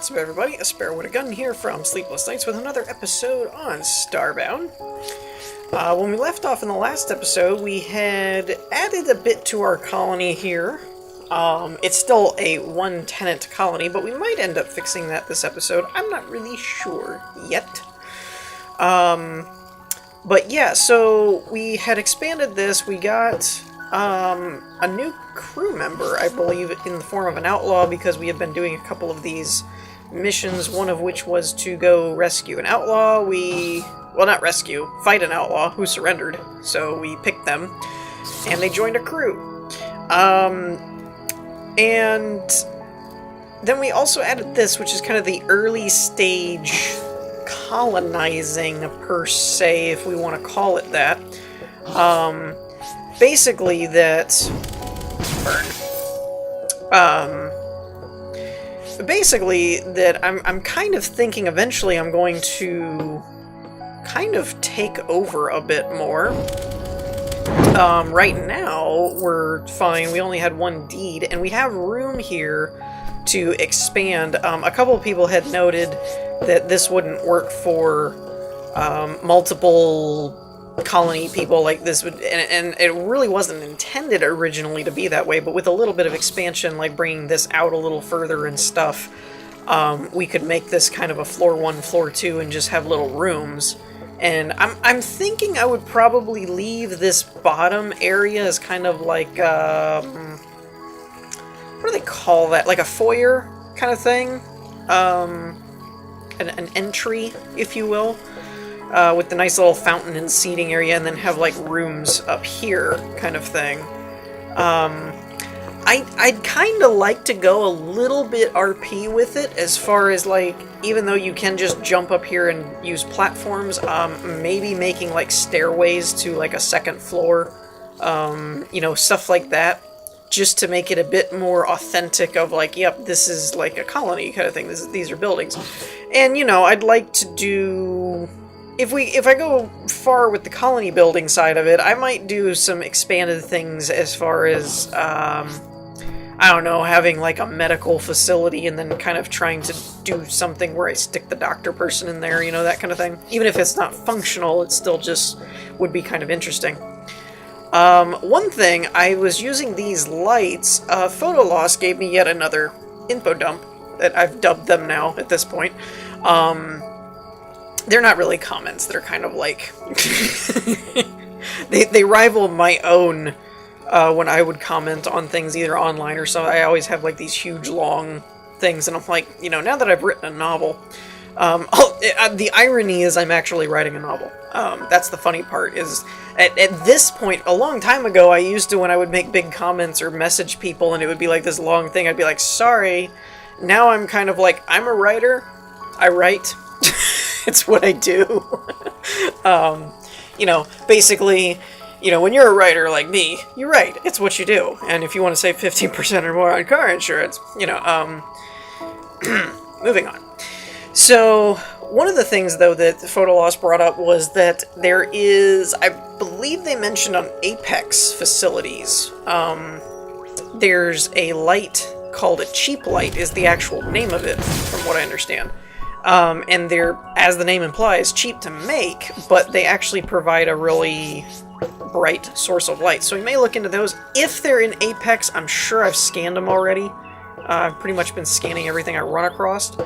What's up, everybody? A Sparrow with a Gun here from Sleepless with another episode on Starbound. When we left off in the last episode, we had added a bit to our colony here. It's still a one-tenant colony, but we might end up fixing that this episode. I'm not really sure yet. But yeah, so we had expanded this. We got a new crew member, I believe, in the form of an outlaw, because we had been doing a couple of these missions, one of which was to go rescue an outlaw. Well, not rescue, fight an outlaw who surrendered. So we picked them, and they joined a crew. And then we also added this, which is kind of the early stage colonizing, per se, if we want to call it that. Basically that... basically that I'm kind of thinking eventually I'm going to kind of take over a bit more. Right now, we're fine. We only had one deed, and we have room here to expand. A couple of people had noted that this wouldn't work for multiple colony people, like this would, and it really wasn't intended originally to be that way, but with a little bit of expansion, like bringing this out a little further and stuff, we could make this kind of a floor 1, floor 2, and just have little rooms. And I'm thinking I would probably leave this bottom area as kind of like, what do they call that? Like a foyer kind of thing? An entry, if you will, with the nice little fountain and seating area, and then have like rooms up here kind of thing. I'd kind of like to go a little bit RP with it, as far as like, even though you can just jump up here and use platforms, maybe making like stairways to like a second floor, you know, stuff like that, just to make it a bit more authentic of like, yep, this is like a colony kind of thing, these are buildings. And, you know, I'd like to do... If I go far with the colony building side of it, I might do some expanded things as far as, I don't know, having like a medical facility and then kind of trying to do something where I stick the doctor person in there, you know, that kind of thing. Even if it's not functional, it still just would be kind of interesting. One thing, I was using these lights. Photo Loss gave me yet another info dump that I've dubbed them now at this point. They're not really comments, they're kind of like... they rival my own when I would comment on things either online or so. I always have like these huge long things, and I'm like, you know, now that I've written a novel... the irony is I'm actually writing a novel. That's the funny part, is at this point, a long time ago, I used to, when I would make big comments or message people and it would be like this long thing, I'd be like, sorry. Now I'm kind of like, I'm a writer, I write. It's what I do. You know, basically, you know, when you're a writer like me, you write. It's what you do. And if you want to save 15% or more on car insurance, you know, moving on. So, one of the things, though, that Photo Loss brought up was that there is, I believe they mentioned on Apex facilities, there's a light called a cheap light, is the actual name of it, from what I understand. And they're, as the name implies, cheap to make, but they actually provide a really bright source of light. So we may look into those. If they're in Apex, I'm sure I've scanned them already. I've pretty much been scanning everything I run across.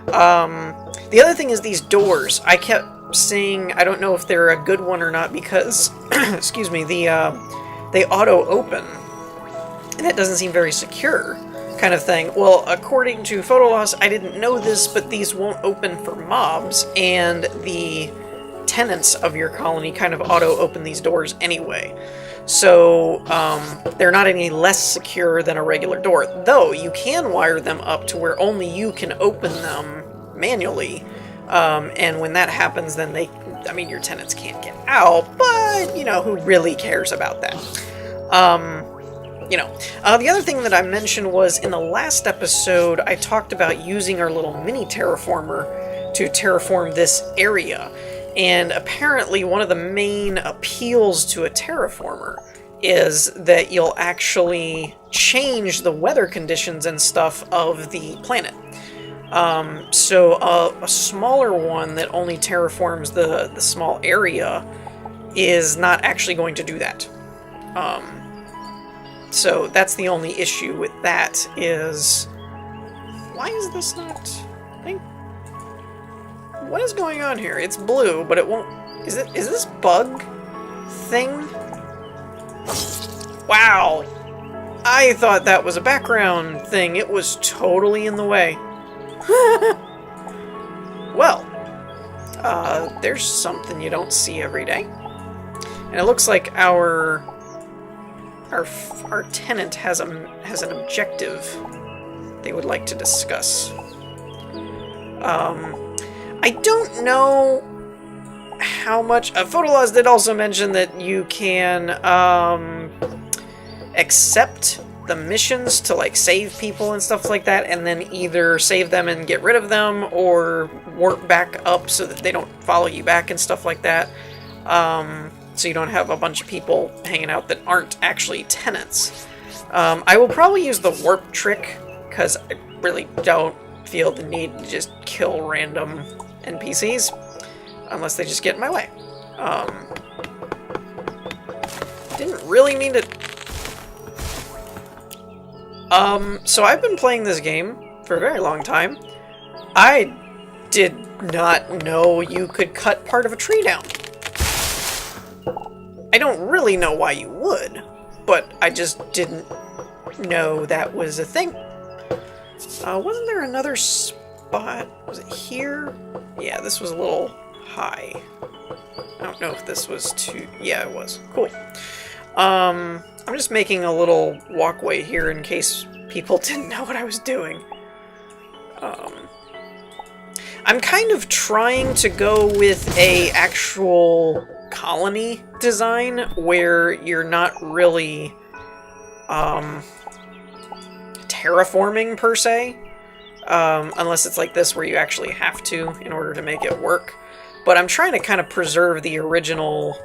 The other thing is these doors. I kept saying, I don't know if they're a good one or not, because, excuse me, they auto-open, and that doesn't seem very secure. Kind of thing. Well, according to Photo Loss, I didn't know this, but these won't open for mobs, and the tenants of your colony kind of auto-open these doors anyway. So, they're not any less secure than a regular door, though you can wire them up to where only you can open them manually, and when that happens, then your tenants can't get out, but, you know, who really cares about that? You know, the other thing that I mentioned was, in the last episode, I talked about using our little mini terraformer to terraform this area. And apparently one of the main appeals to a terraformer is that you'll actually change the weather conditions and stuff of the planet. So a smaller one that only terraforms the small area is not actually going to do that. So that's the only issue with that is... Why is this not... What is going on here? It's blue, but it won't... Is this bug thing? Wow! I thought that was a background thing. It was totally in the way. Well, there's something you don't see every day. And it looks like our tenant has an objective they would like to discuss. I don't know how much... Photolaws did also mention that you can accept the missions to like save people and stuff like that, and then either save them and get rid of them, or warp back up so that they don't follow you back and stuff like that. So you don't have a bunch of people hanging out that aren't actually tenants. I will probably use the warp trick, because I really don't feel the need to just kill random NPCs, unless they just get in my way. Didn't really mean to... So I've been playing this game for a very long time. I did not know you could cut part of a tree down. I don't really know why you would, but I just didn't know that was a thing. Wasn't there another spot? Was it here? Yeah, this was a little high. I don't know if this was too... Yeah, it was. Cool. I'm just making a little walkway here in case people didn't know what I was doing. I'm kind of trying to go with a actual colony design where you're not really terraforming per se, unless it's like this where you actually have to in order to make it work. But I'm trying to kind of preserve the original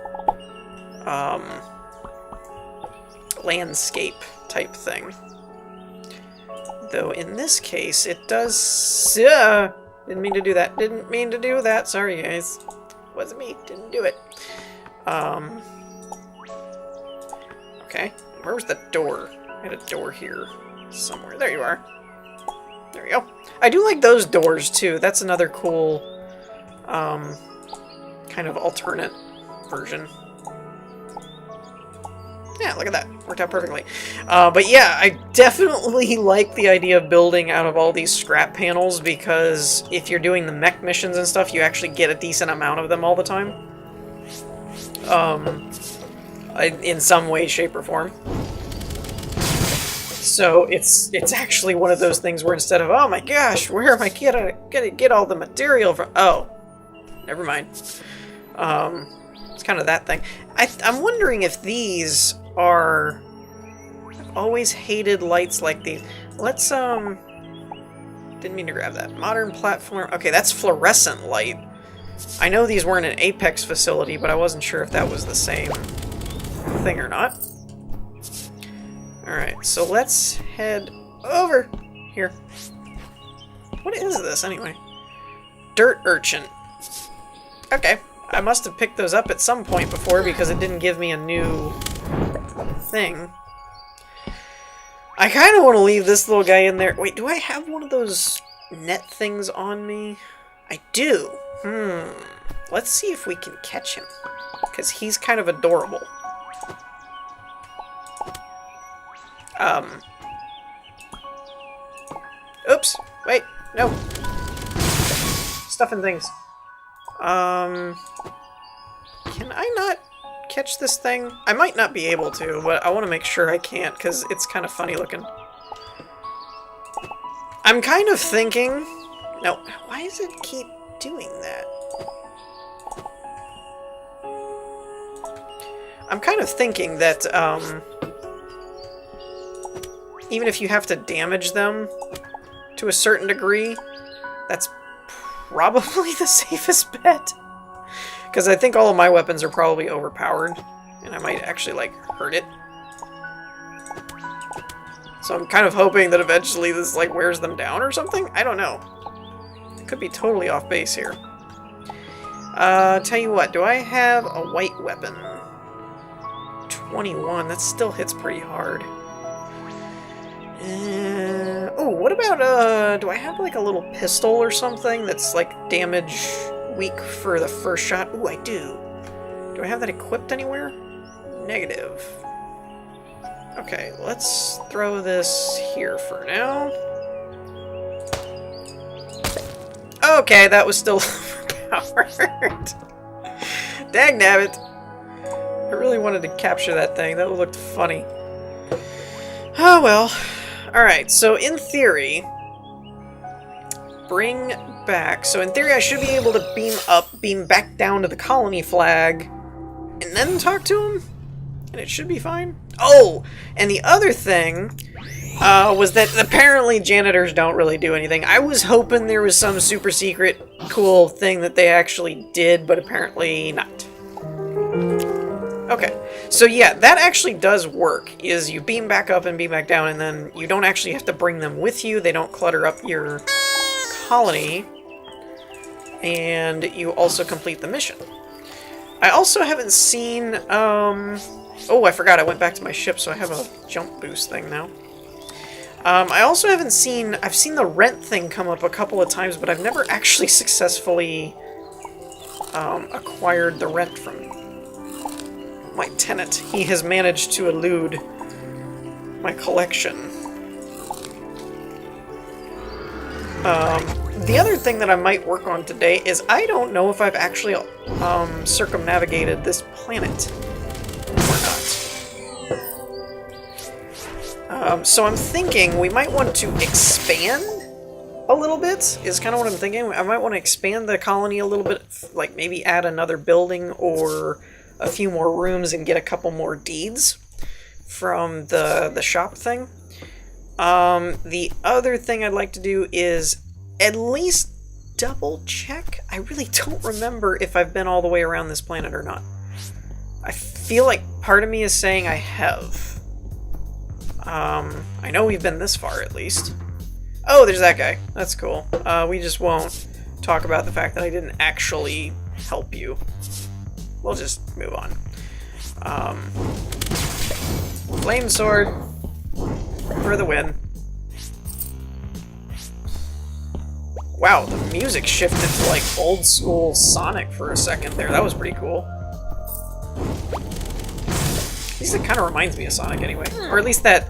landscape type thing. Though in this case, it does... didn't mean to do that. Didn't mean to do that. Sorry, guys. Wasn't me. Didn't do it. Okay. Where was the door? I had a door here somewhere. There you are. There we go. I do like those doors, too. That's another cool, kind of alternate version. Yeah, look at that. Worked out perfectly. But yeah, I definitely like the idea of building out of all these scrap panels, because if you're doing the mech missions and stuff, you actually get a decent amount of them all the time. In some way, shape, or form. So it's actually one of those things where instead of, oh my gosh, where am I gonna get all the material from? Oh, never mind. It's kind of that thing. I'm wondering if these are... I've always hated lights like these. Let's, didn't mean to grab that. Modern platform. Okay, that's fluorescent light. I know these weren't an Apex facility, but I wasn't sure if that was the same thing or not. Alright, so let's head over here. What is this, anyway? Dirt urchin. Okay. I must have picked those up at some point before because it didn't give me a new thing. I kind of want to leave this little guy in there. Wait, do I have one of those net things on me? I do. Let's see if we can catch him, because he's kind of adorable. Oops. Wait. No. Stuffing things. Can I not catch this thing? I might not be able to, but I want to make sure I can't, because it's kind of funny looking. I'm kind of thinking... No, why does it keep doing that? I'm kind of thinking that, even if you have to damage them to a certain degree, that's probably the safest bet. Because I think all of my weapons are probably overpowered, and I might actually, like, hurt it. So I'm kind of hoping that eventually this, like, wears them down or something? I don't know. Could be totally off base here. Tell you what, do I have a white weapon? 21, that still hits pretty hard. Oh, what about, do I have like a little pistol or something that's like damage weak for the first shot? Ooh, I do. Do I have that equipped anywhere? Negative. Okay, let's throw this here for now. Okay, that was still overpowered. Dagnabbit! I really wanted to capture that thing. That looked funny. Oh well. Alright, so in theory, bring back. So in theory I should be able to beam up, beam back down to the colony flag, and then talk to him? And it should be fine? Oh! And the other thing was that apparently janitors don't really do anything. I was hoping there was some super secret cool thing that they actually did, but apparently not. Okay, so yeah, that actually does work, is you beam back up and beam back down, and then you don't actually have to bring them with you, they don't clutter up your colony, and you also complete the mission. I also haven't seen, oh, I forgot, I went back to my ship, so I have a jump boost thing now. I also haven't seen, I've seen the rent thing come up a couple of times, but I've never actually successfully acquired the rent from my tenant. He has managed to elude my collection. The other thing that I might work on today is I don't know if I've actually circumnavigated this planet or not. So I'm thinking we might want to expand a little bit, is kind of what I'm thinking. I might want to expand the colony a little bit, like maybe add another building or a few more rooms and get a couple more deeds from the shop thing. The other thing I'd like to do is at least double check. I really don't remember if I've been all the way around this planet or not. I feel like part of me is saying I have. I know we've been this far at least. Oh, there's that guy. That's cool. We just won't talk about the fact that I didn't actually help you. We'll just move on. Flame sword for the win. Wow, the music shifted to like old school Sonic for a second there. That was pretty cool. At least it kind of reminds me of Sonic anyway. Or at least that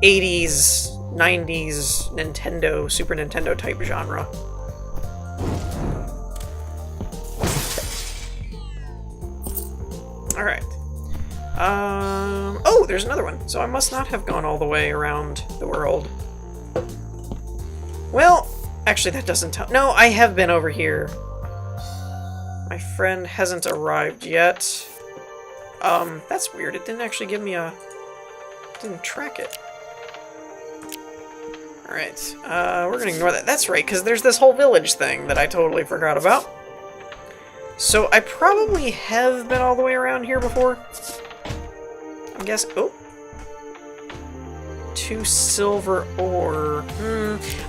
80s, 90s Nintendo, Super Nintendo type genre. Alright. Oh, there's another one. So I must not have gone all the way around the world. Well, actually that doesn't tell. No, I have been over here. My friend hasn't arrived yet. That's weird. It didn't actually give me a... didn't track it. Alright, we're gonna ignore that. That's right, because there's this whole village thing that I totally forgot about. So I probably have been all the way around here before. I'm guessing... oh. 2 silver ore.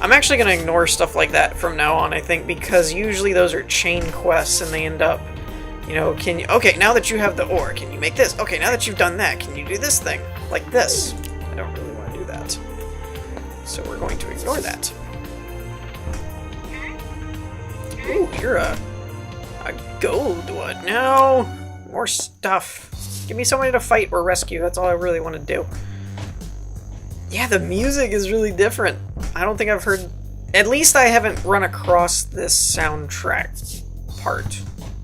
I'm actually going to ignore stuff like that from now on, I think, because usually those are chain quests and they end up, you know, can you... okay, now that you have the ore, can you make this? Okay, now that you've done that, can you do this thing? Like this. I don't really want to do that. So we're going to ignore that. Ooh, you're a gold one. No! More stuff. Give me somebody to fight or rescue. That's all I really want to do. Yeah, the music is really different. I don't think I've heard... at least I haven't run across this soundtrack part.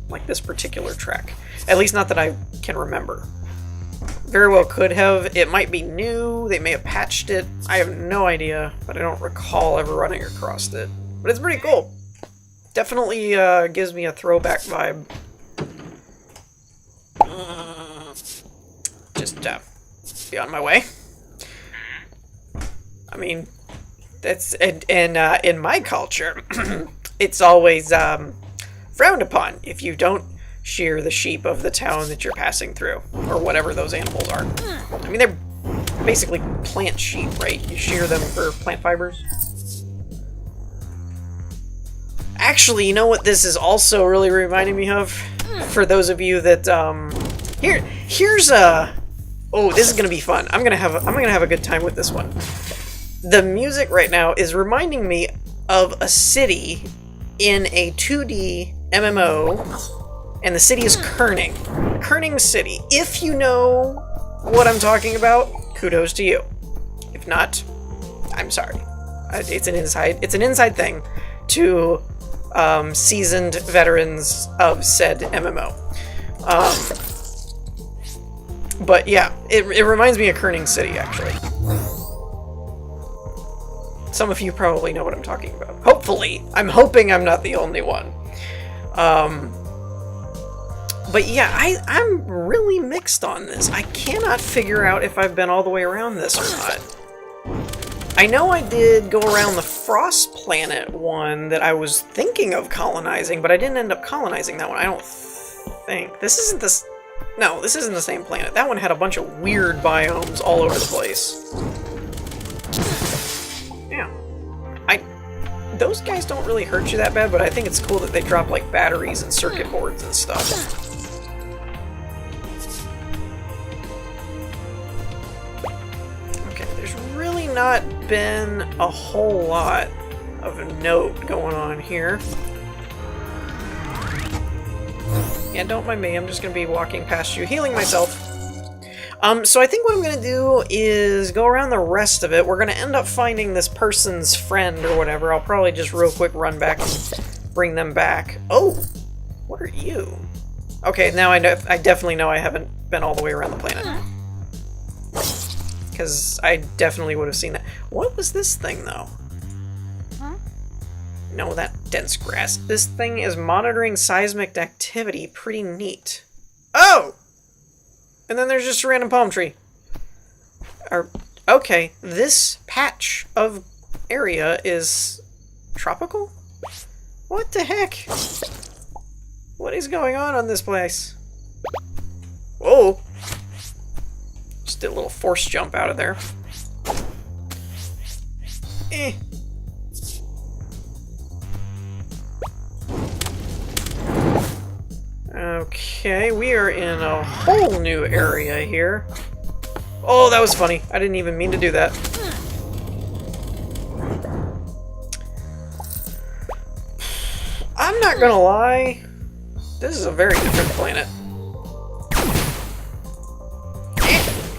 Like this particular track. At least not that I can remember. Very well could have. It might be new. They may have patched it. I have no idea. But I don't recall ever running across it. But it's pretty cool. Definitely gives me a throwback vibe. Just be on my way. I mean, that's in my culture, it's always frowned upon if you don't shear the sheep of the town that you're passing through, or whatever those animals are. I mean, they're basically plant sheep, right? You shear them for plant fibers. Actually, you know what this is also really reminding me of? For those of you that, here's a... Oh, this is gonna be fun. I'm gonna have a good time with this one. The music right now is reminding me of a city in a 2D MMO, and the city is Kerning. Kerning City. If you know what I'm talking about, kudos to you. If not, I'm sorry. It's an inside thing to seasoned veterans of said MMO. But yeah, it reminds me of Kerning City, actually. Some of you probably know what I'm talking about. Hopefully. I'm hoping I'm not the only one. But yeah, I'm really mixed on this. I cannot figure out if I've been all the way around this or not. I know I did go around the Frost Planet one that I was thinking of colonizing, but I didn't end up colonizing that one, I don't think. This isn't this... No, this isn't the same planet. That one had a bunch of weird biomes all over the place. Yeah. Those guys don't really hurt you that bad, but I think it's cool that they drop, like, batteries and circuit boards and stuff. Okay, there's really not been a whole lot of a note going on here. Yeah, don't mind me, I'm just gonna be walking past you, healing myself. So I think what I'm gonna do is go around the rest of it. We're gonna end up finding this person's friend or whatever. I'll probably just real quick run back and bring them back. Oh! What are you? Okay, now I definitely know I haven't been all the way around the planet. Because I definitely would have seen that. What was this thing, though? No, that dense grass. This thing is monitoring seismic activity. Pretty neat. Oh! And then there's just a random palm tree. Okay, this patch of area is tropical? What the heck? What is going on this place? Whoa! Just did a little force jump out of there. Eh. Okay, we are in a whole new area here. Oh, that was funny. I didn't even mean to do that. I'm not gonna lie. This is a very different planet.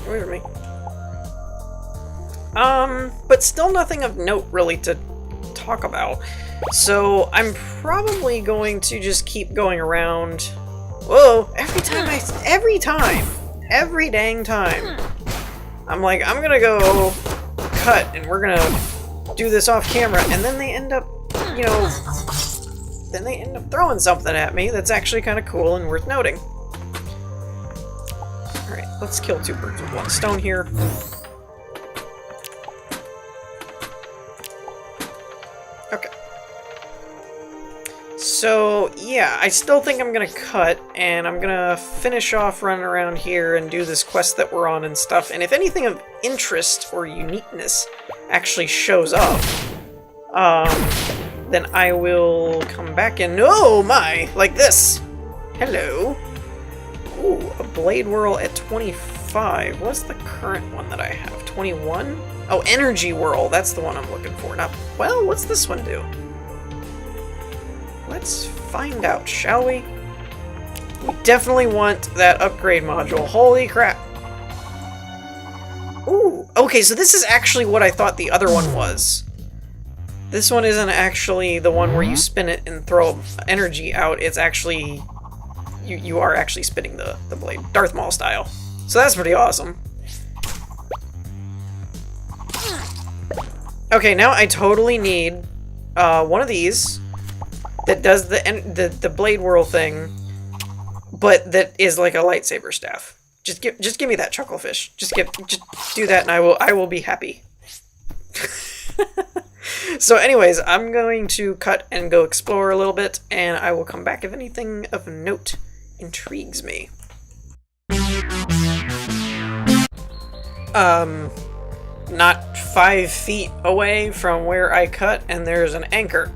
Away from me. But still nothing of note really to talk about. So I'm probably going to just keep going around. Whoa, every dang time. I'm like, I'm gonna go cut and we're gonna do this off camera, and then they end up, you know, then they end up throwing something at me that's actually kind of cool and worth noting. Alright, let's kill two birds with one stone here. Okay. So, yeah, I still think I'm gonna cut, and I'm gonna finish off running around here and do this quest that we're on and stuff, and if anything of interest or uniqueness actually shows up, then I will come back and... Oh my! Like this! Hello! Ooh, a blade whirl at 25. What's the current one that I have? 21? Oh, energy whirl! That's the one I'm looking for. Now, well, what's this one do? Let's find out, shall we? We definitely want that upgrade module. Holy crap! Ooh, okay, so this is actually what I thought the other one was. This one isn't actually the one where you spin it and throw energy out. It's actually... You are actually spinning the blade. Darth Maul style. So that's pretty awesome. Okay, now I totally need one of these that does the blade whirl thing, but that is like a lightsaber staff. Just give me that chucklefish. Just do that, and I will be happy. So, anyways, I'm going to cut and go explore a little bit, and I will come back if anything of note intrigues me. Not 5 feet away from where I cut, and there's an anchor.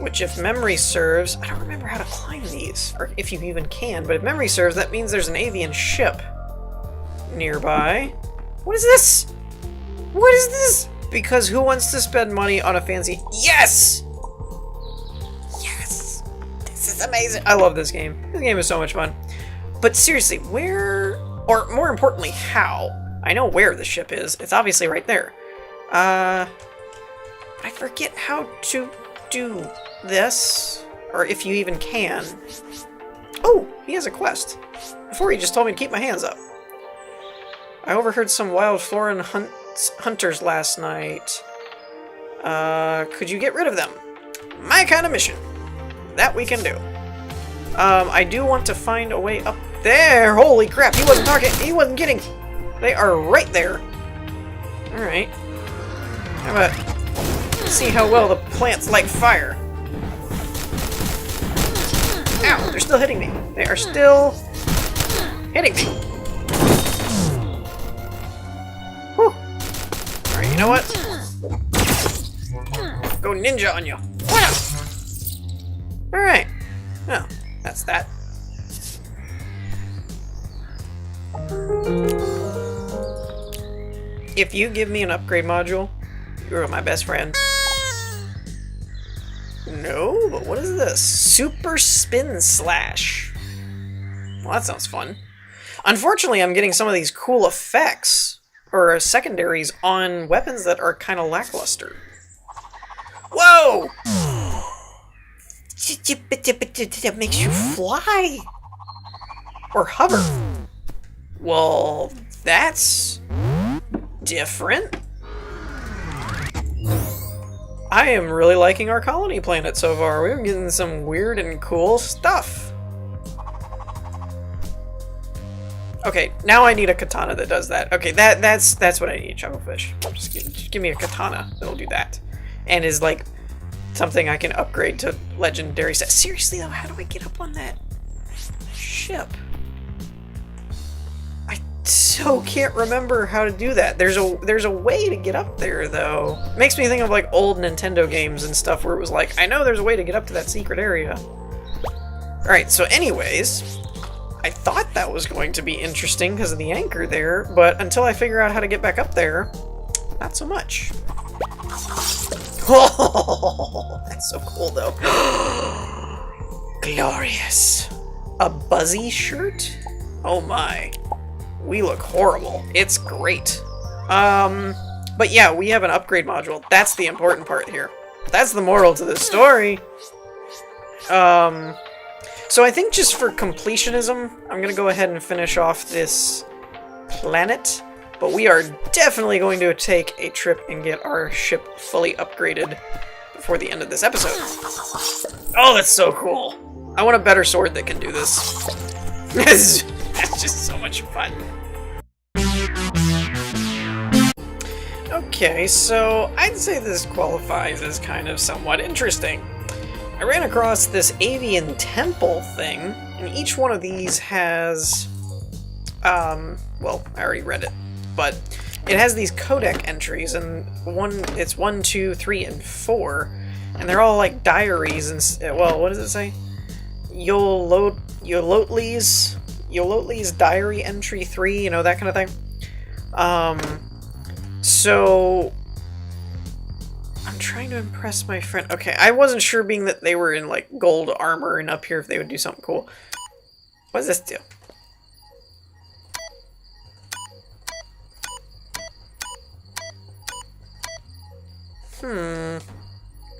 which if memory serves, I don't remember how to climb these, or if you even can, but if memory serves, that means there's an avian ship nearby. What is this? What is this? Because who wants to spend money on a fancy... Yes! Yes! This is amazing. I love this game. This game is so much fun. But seriously, where... Or more importantly, how? I know where the ship is. It's obviously right there. But I forget how to do this. Or if you even can. Oh, he has a quest. Before he just told me to keep my hands up. I overheard some wild florin hunters last night. Could you get rid of them? My kind of mission. That we can do. I do want to find a way up there. Holy crap, he wasn't talking. He wasn't kidding. They are right there. Alright. How about see how well the plants like fire? Ow, they're still hitting me. They are still hitting me. Whew. Alright, you know what? Go ninja on you. Alright. Oh, that's that. If you give me an upgrade module, you're my best friend. No, but what is this? Super Spin Slash. Well, that sounds fun. Unfortunately, I'm getting some of these cool effects, or secondaries, on weapons that are kind of lackluster. Whoa! It makes you fly! Or hover. Well, that's different. I am really liking our colony planet so far. We're getting some weird and cool stuff. Okay, now I need a katana that does that. Okay, that's what I need, Chucklefish. Just give me a katana that'll do that. And is like something I can upgrade to legendary set. Seriously though, how do I get up on that ship? I so can't remember how to do that. There's a way to get up there though. It makes me think of like old Nintendo games and stuff where it was like, I know there's a way to get up to that secret area. Alright, so anyways, I thought that was going to be interesting because of the anchor there, but until I figure out how to get back up there, not so much. Oh, that's so cool though. Glorious. A Buzzy shirt? Oh my. We look horrible. It's great. But yeah, we have an upgrade module. That's the important part here. That's the moral to the story. So I think just for completionism, I'm gonna go ahead and finish off this planet. But we are definitely going to take a trip and get our ship fully upgraded before the end of this episode. Oh, that's so cool. I want a better sword that can do this. That's just so much fun. Okay, so I'd say this qualifies as kind of somewhat interesting. I ran across this avian temple thing, and each one of these has, well, I already read it, but it has these codec entries, and it's 1, 2, 3, and 4, and they're all like diaries, and, well, what does it say? Yolotli's diary entry 3, you know, that kind of thing. So I'm trying to impress my friend. Okay, I wasn't sure being that they were in like gold armor and up here if they would do something cool. What does this do?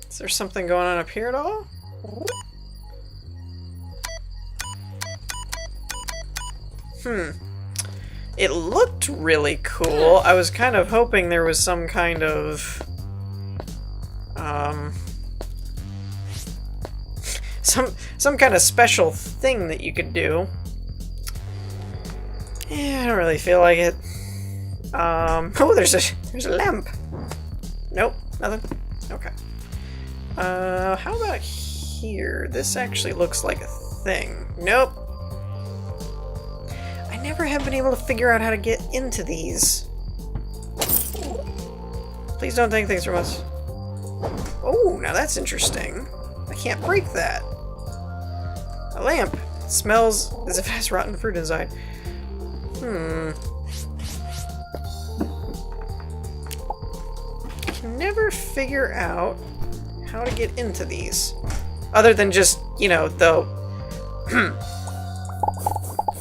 Is there something going on up here at all? It looked really cool. I was kind of hoping there was some kind of some kind of special thing that you could do. Yeah, I don't really feel like it. Oh, there's a lamp. Nope, nothing. Okay. How about here? This actually looks like a thing. Nope. I never have been able to figure out how to get into these. Please don't take things from us. Oh, now that's interesting. I can't break that. A lamp. It smells as if it has rotten fruit inside. I can never figure out how to get into these. Other than just, you know, the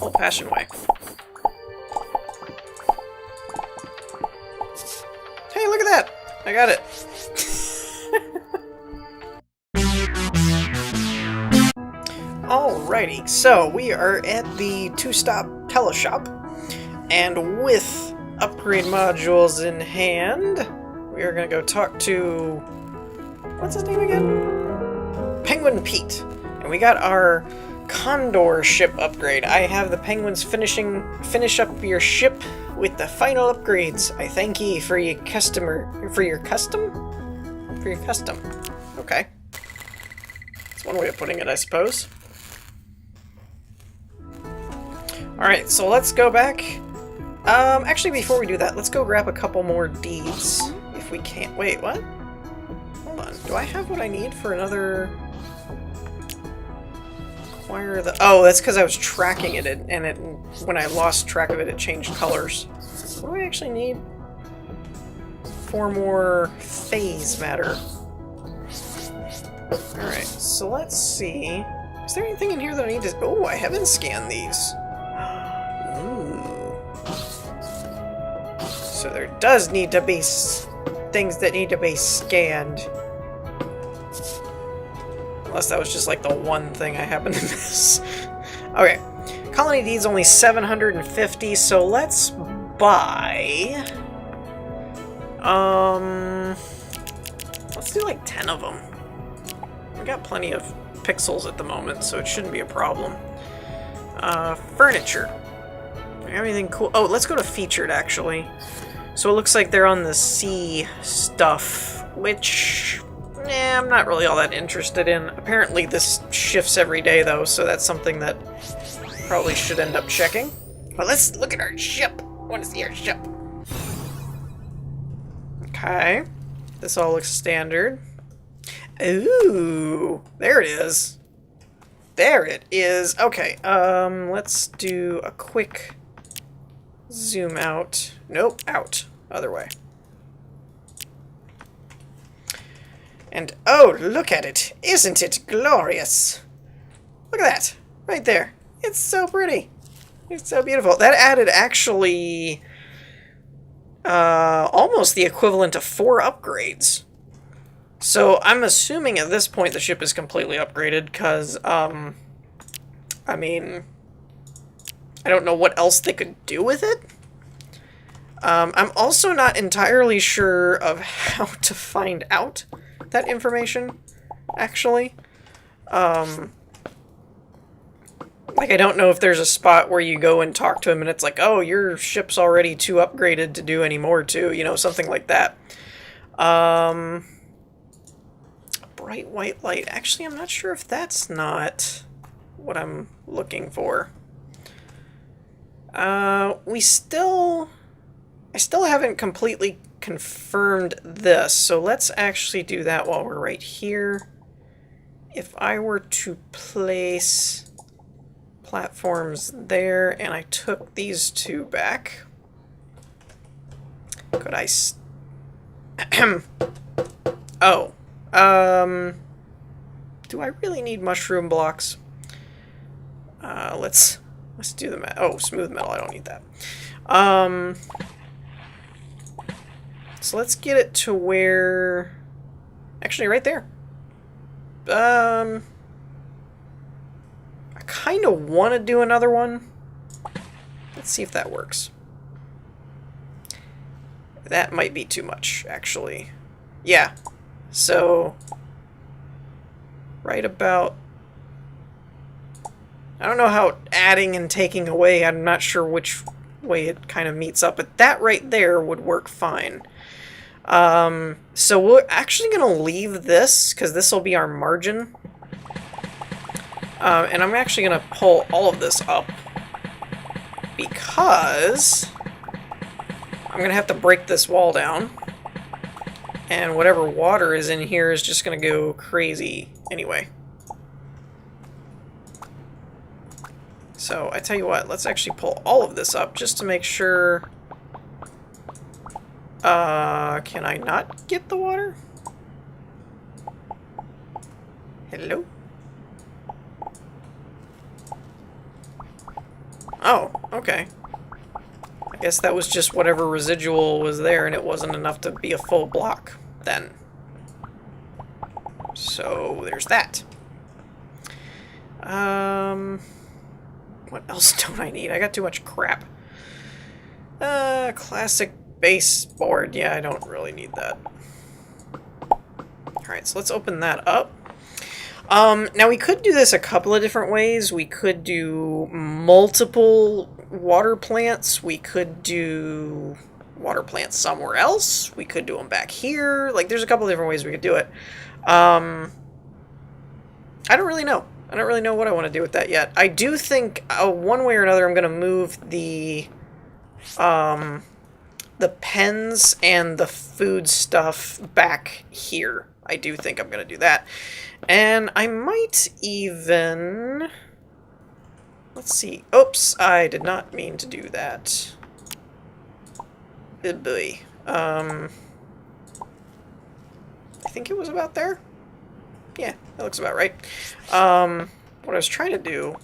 old-fashioned way. Hey, look at that! I got it. Alrighty, so we are at the two-stop teleshop, and with upgrade modules in hand, we are going to go talk to... what's his name again? Penguin Pete. And we got our Condor ship upgrade. I have the penguins finish up your ship with the final upgrades. I thank ye for your custom. Okay. That's one way of putting it, I suppose. Alright, so let's go back. Actually, before we do that, let's go grab a couple more deeds, if we can. Wait, what? Hold on. Do I have what I need for another... acquire the... Oh, that's because I was tracking it, and when I lost track of it, it changed colors. What do I actually need? 4 more phase matter. Alright, so let's see. Is there anything in here that I need to... Oh, I haven't scanned these. So there does need to be things that need to be scanned. Unless that was just like the one thing I happened to miss. Okay. Colony deed's only 750, so let's buy... let's do like 10 of them. We got plenty of pixels at the moment, so it shouldn't be a problem. Furniture. Do we have anything cool? Oh, let's go to featured, actually. So it looks like they're on the sea stuff, which... I'm not really all that interested in. Apparently this shifts every day, though, so that's something that probably should end up checking. But let's look at our ship. I want to see our ship. Okay. This all looks standard. Ooh, there it is. There it is. Okay, let's do a quick zoom out. Nope, out. Other way. And oh, look at it. Isn't it glorious? Look at that. Right there. It's so pretty. It's so beautiful. That added actually almost the equivalent of 4 upgrades. So I'm assuming at this point the ship is completely upgraded because, I mean, I don't know what else they could do with it. I'm also not entirely sure of how to find out that information, actually. Like, I don't know if there's a spot where you go and talk to him and it's like, oh, your ship's already too upgraded to do any more to, you know, something like that. Bright white light. Actually, I'm not sure if that's not what I'm looking for. I still haven't completely confirmed this, so let's actually do that while we're right here. If I were to place platforms there and I took these 2 back, could I oh, do I really need mushroom blocks? Let's do the oh, smooth metal, I don't need that. So let's get it to where... Actually, right there. I kind of want to do another one. Let's see if that works. That might be too much, actually. Yeah. So... right about... I don't know how adding and taking away, I'm not sure which way it kind of meets up, but that right there would work fine. So we're actually going to leave this, because this will be our margin. And I'm actually going to pull all of this up, because I'm going to have to break this wall down. And whatever water is in here is just going to go crazy. anyway. So, I tell you what, let's actually pull all of this up just to make sure... can I not get the water? Hello? Oh, okay. I guess that was just whatever residual was there, and it wasn't enough to be a full block, then. So, there's that. What else don't I need? I got too much crap. Classic baseboard. Yeah, I don't really need that. Alright, so let's open that up. Now we could do this a couple of different ways. We could do multiple water plants. We could do water plants somewhere else. We could do them back here. Like, there's a couple of different ways we could do it. I don't really know. I don't really know what I want to do with that yet. I do think one way or another I'm going to move the pens and the food stuff back here. I do think I'm going to do that. And I might even... Let's see. Oops, I did not mean to do that. Oh boy. I think it was about there. Yeah, that looks about right. What I was trying to do...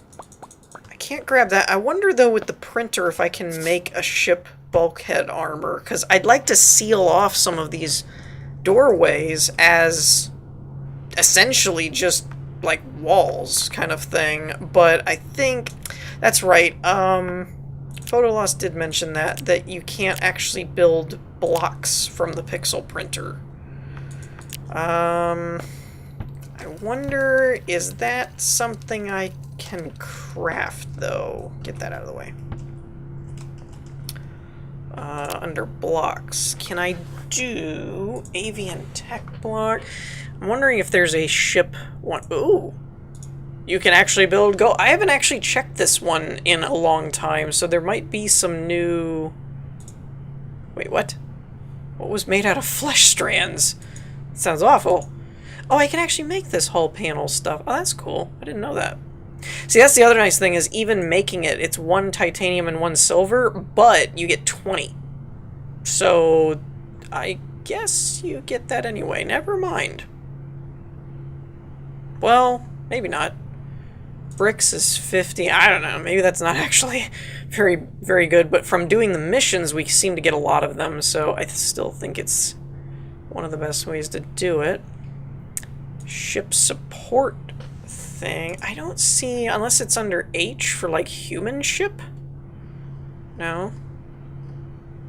I can't grab that. I wonder, though, with the printer, if I can make a ship bulkhead armor. Because I'd like to seal off some of these doorways as essentially just, like, walls kind of thing. But I think... That's right. Photoloss did mention that you can't actually build blocks from the pixel printer. I wonder, is that something I can craft, though? Get that out of the way. Under blocks, can I do avian tech block? I'm wondering if there's a ship one. Ooh! You can actually build go. I haven't actually checked this one in a long time, so there might be some new... Wait, what? What was made out of flesh strands? Sounds awful. Oh, I can actually make this hull panel stuff. Oh, that's cool. I didn't know that. See, that's the other nice thing, is even making it, it's 1 titanium and 1 silver, but you get 20. So, I guess you get that anyway. Never mind. Well, maybe not. Bricks is 50. I don't know. Maybe that's not actually very, very good, but from doing the missions, we seem to get a lot of them, so I still think it's one of the best ways to do it. Ship support thing. I don't see, unless it's under H for, like, human ship? No.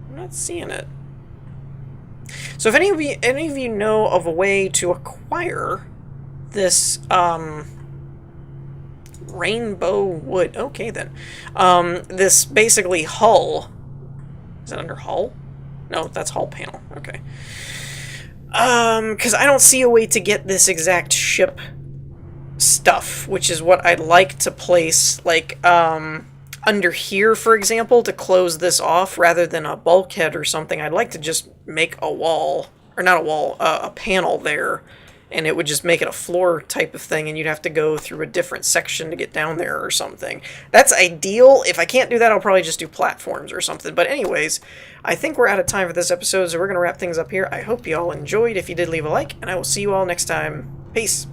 I'm not seeing it. So if any of you know of a way to acquire this, rainbow wood. Okay, then. This basically hull. Is that under hull? No, that's hull panel. Okay. Because I don't see a way to get this exact ship stuff, which is what I'd like to place, like, under here, for example, to close this off, rather than a bulkhead or something. I'd like to just make a wall, or not a wall, a panel there, and it would just make it a floor type of thing, and you'd have to go through a different section to get down there or something. That's ideal. If I can't do that, I'll probably just do platforms or something. But anyways, I think we're out of time for this episode, so we're going to wrap things up here. I hope you all enjoyed. If you did, leave a like, and I will see you all next time. Peace.